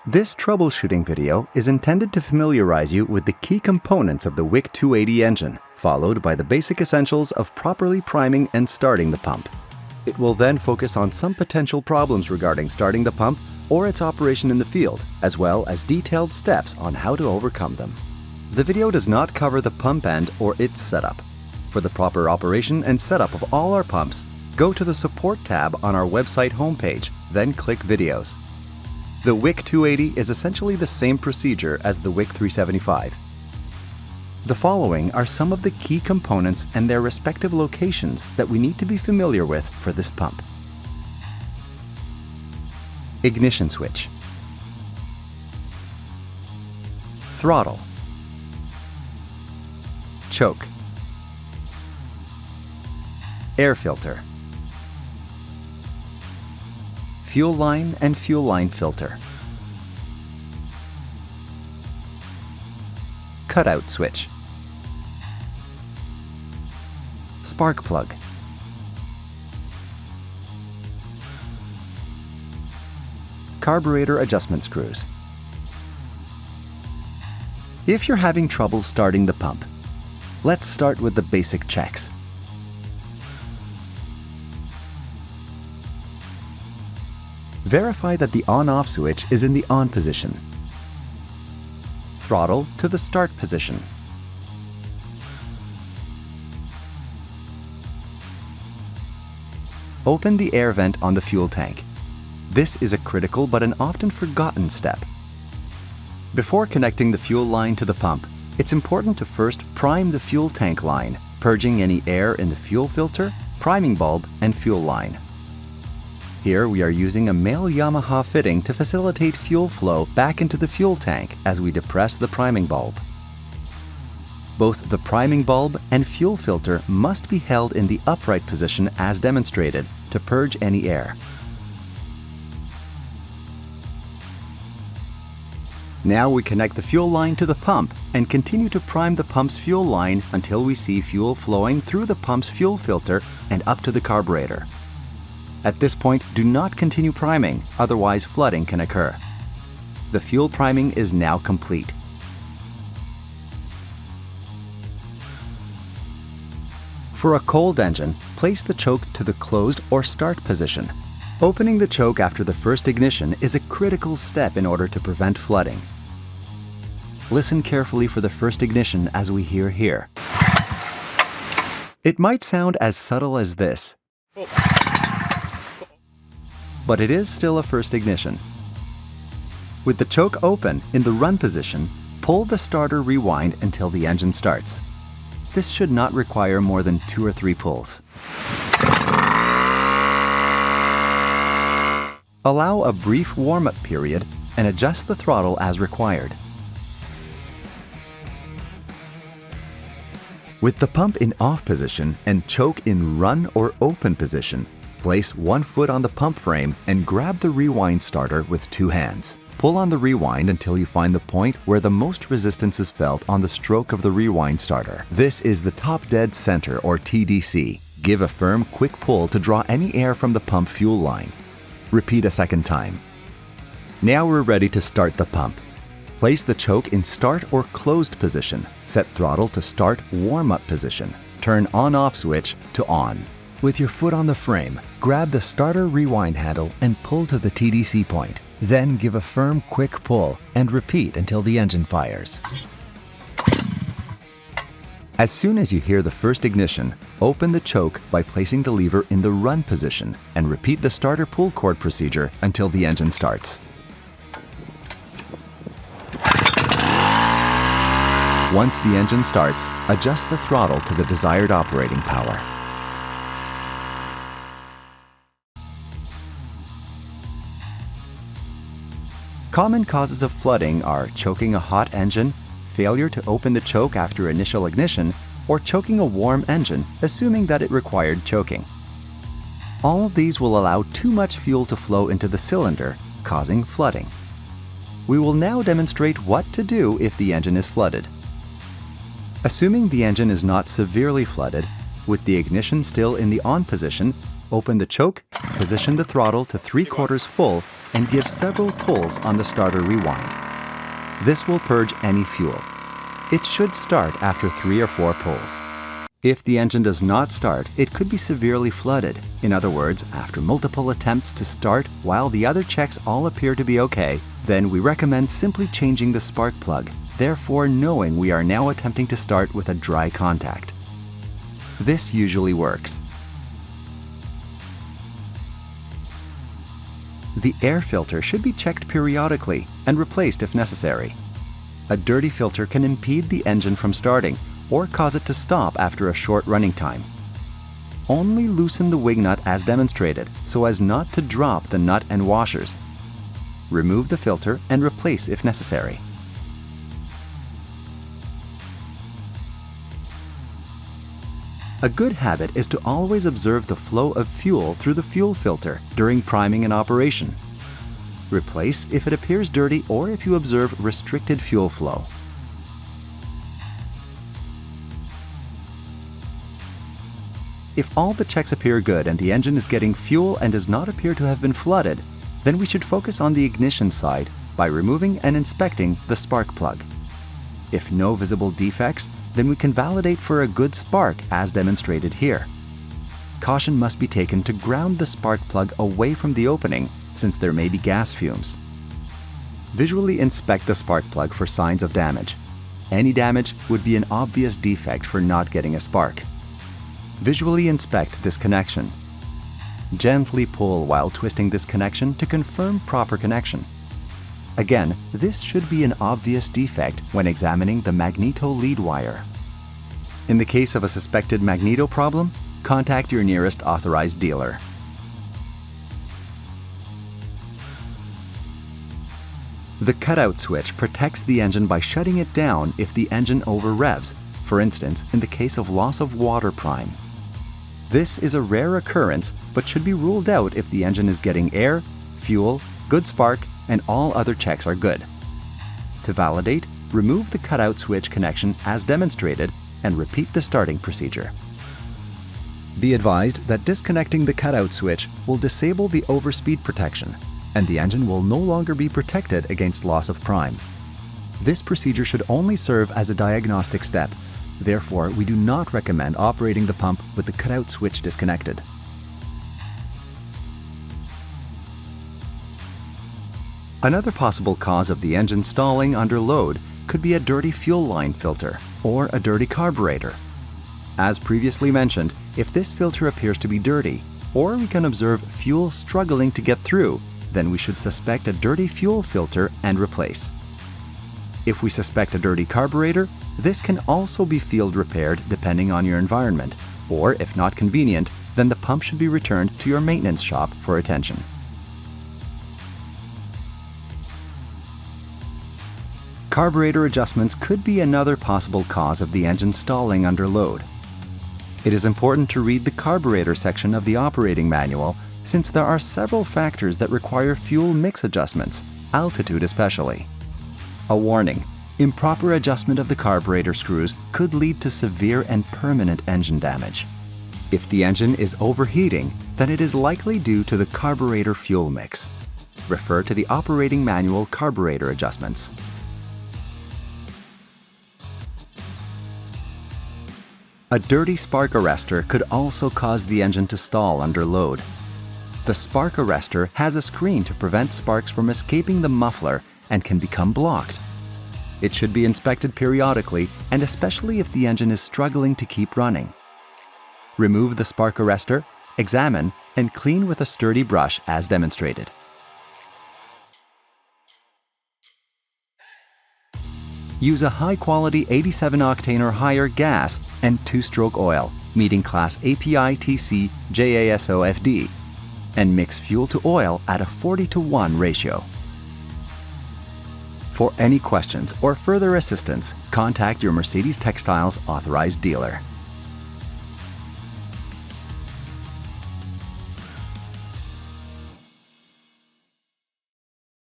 This troubleshooting video is intended to familiarize you with the key components of the Wick 280 engine, followed by the basic essentials of properly priming and starting the pump. It will then focus on some potential problems regarding starting the pump or its operation in the field, as well as detailed steps on how to overcome them. The video does not cover the pump end or its setup. For the proper operation and setup of all our pumps, go to the Support tab on our website homepage, then click Videos. The Wick 280 is essentially the same procedure as the Wick 375. The following are some of the key components and their respective locations that we need to be familiar with for this pump. Ignition switch, throttle, choke, air filter, fuel line and fuel line filter, cutout switch, spark plug, carburetor adjustment screws. If you're having trouble starting the pump, let's start with the basic checks. Verify that the on-off switch is in the on position. Throttle to the start position. Open the air vent on the fuel tank. This is a critical but an often forgotten step. Before connecting the fuel line to the pump, it's important to first prime the fuel tank line, purging any air in the fuel filter, priming bulb, and fuel line. Here we are using a male Yamaha fitting to facilitate fuel flow back into the fuel tank as we depress the priming bulb. Both the priming bulb and fuel filter must be held in the upright position as demonstrated to purge any air. Now we connect the fuel line to the pump and continue to prime the pump's fuel line until we see fuel flowing through the pump's fuel filter and up to the carburetor. At this point, do not continue priming, otherwise flooding can occur. The fuel priming is now complete. For a cold engine, place the choke to the closed or start position. Opening the choke after the first ignition is a critical step in order to prevent flooding. Listen carefully for the first ignition as we hear here. It might sound as subtle as this, but it is still a first ignition. With the choke open in the run position, pull the starter rewind until the engine starts. This should not require more than 2 or 3 pulls. Allow a brief warm-up period and adjust the throttle as required. With the pump in off position and choke in run or open position, place one foot on the pump frame and grab the rewind starter with 2 hands. Pull on the rewind until you find the point where the most resistance is felt on the stroke of the rewind starter. This is the top dead center or TDC. Give a firm, quick pull to draw any air from the pump fuel line. Repeat a second time. Now we're ready to start the pump. Place the choke in start or closed position. Set throttle to start warm-up position. Turn on-off switch to on. With your foot on the frame, grab the starter rewind handle and pull to the TDC point. Then give a firm, quick pull and repeat until the engine fires. As soon as you hear the first ignition, open the choke by placing the lever in the run position and repeat the starter pull cord procedure until the engine starts. Once the engine starts, adjust the throttle to the desired operating power. Common causes of flooding are choking a hot engine, failure to open the choke after initial ignition, or choking a warm engine, assuming that it required choking. All of these will allow too much fuel to flow into the cylinder, causing flooding. We will now demonstrate what to do if the engine is flooded. Assuming the engine is not severely flooded, with the ignition still in the on position, open the choke, position the throttle to 3/4 full, and give several pulls on the starter rewind. This will purge any fuel. It should start after 3 or 4 pulls. If the engine does not start, it could be severely flooded. In other words, after multiple attempts to start while the other checks all appear to be okay, then we recommend simply changing the spark plug, therefore knowing we are now attempting to start with a dry contact. This usually works. The air filter should be checked periodically and replaced if necessary. A dirty filter can impede the engine from starting or cause it to stop after a short running time. Only loosen the wing nut as demonstrated so as not to drop the nut and washers. Remove the filter and replace if necessary. A good habit is to always observe the flow of fuel through the fuel filter during priming and operation. Replace if it appears dirty or if you observe restricted fuel flow. If all the checks appear good and the engine is getting fuel and does not appear to have been flooded, then we should focus on the ignition side by removing and inspecting the spark plug. If no visible defects, then we can validate for a good spark as demonstrated here. Caution must be taken to ground the spark plug away from the opening since there may be gas fumes. Visually inspect the spark plug for signs of damage. Any damage would be an obvious defect for not getting a spark. Visually inspect this connection. Gently pull while twisting this connection to confirm proper connection. Again, this should be an obvious defect when examining the magneto lead wire. In the case of a suspected magneto problem, contact your nearest authorized dealer. The cutout switch protects the engine by shutting it down if the engine over-revs, for instance, in the case of loss of water prime. This is a rare occurrence, but should be ruled out if the engine is getting air, fuel, good spark, and all other checks are good. To validate, remove the cutout switch connection as demonstrated and repeat the starting procedure. Be advised that disconnecting the cutout switch will disable the overspeed protection, and the engine will no longer be protected against loss of prime. This procedure should only serve as a diagnostic step. Therefore, we do not recommend operating the pump with the cutout switch disconnected. Another possible cause of the engine stalling under load could be a dirty fuel line filter or a dirty carburetor. As previously mentioned, if this filter appears to be dirty, or we can observe fuel struggling to get through, then we should suspect a dirty fuel filter and replace. If we suspect a dirty carburetor, this can also be field repaired depending on your environment, or if not convenient, then the pump should be returned to your maintenance shop for attention. Carburetor adjustments could be another possible cause of the engine stalling under load. It is important to read the carburetor section of the operating manual since there are several factors that require fuel mix adjustments, altitude especially. A warning: improper adjustment of the carburetor screws could lead to severe and permanent engine damage. If the engine is overheating, then it is likely due to the carburetor fuel mix. Refer to the operating manual carburetor adjustments. A dirty spark arrestor could also cause the engine to stall under load. The spark arrestor has a screen to prevent sparks from escaping the muffler and can become blocked. It should be inspected periodically, and especially if the engine is struggling to keep running. Remove the spark arrestor, examine, and clean with a sturdy brush as demonstrated. Use a high-quality 87 octane or higher gas and 2-stroke oil, meeting class API-TC JASO-FD, and mix fuel to oil at a 40:1 ratio. For any questions or further assistance, contact your Mercedes Textiles authorized dealer.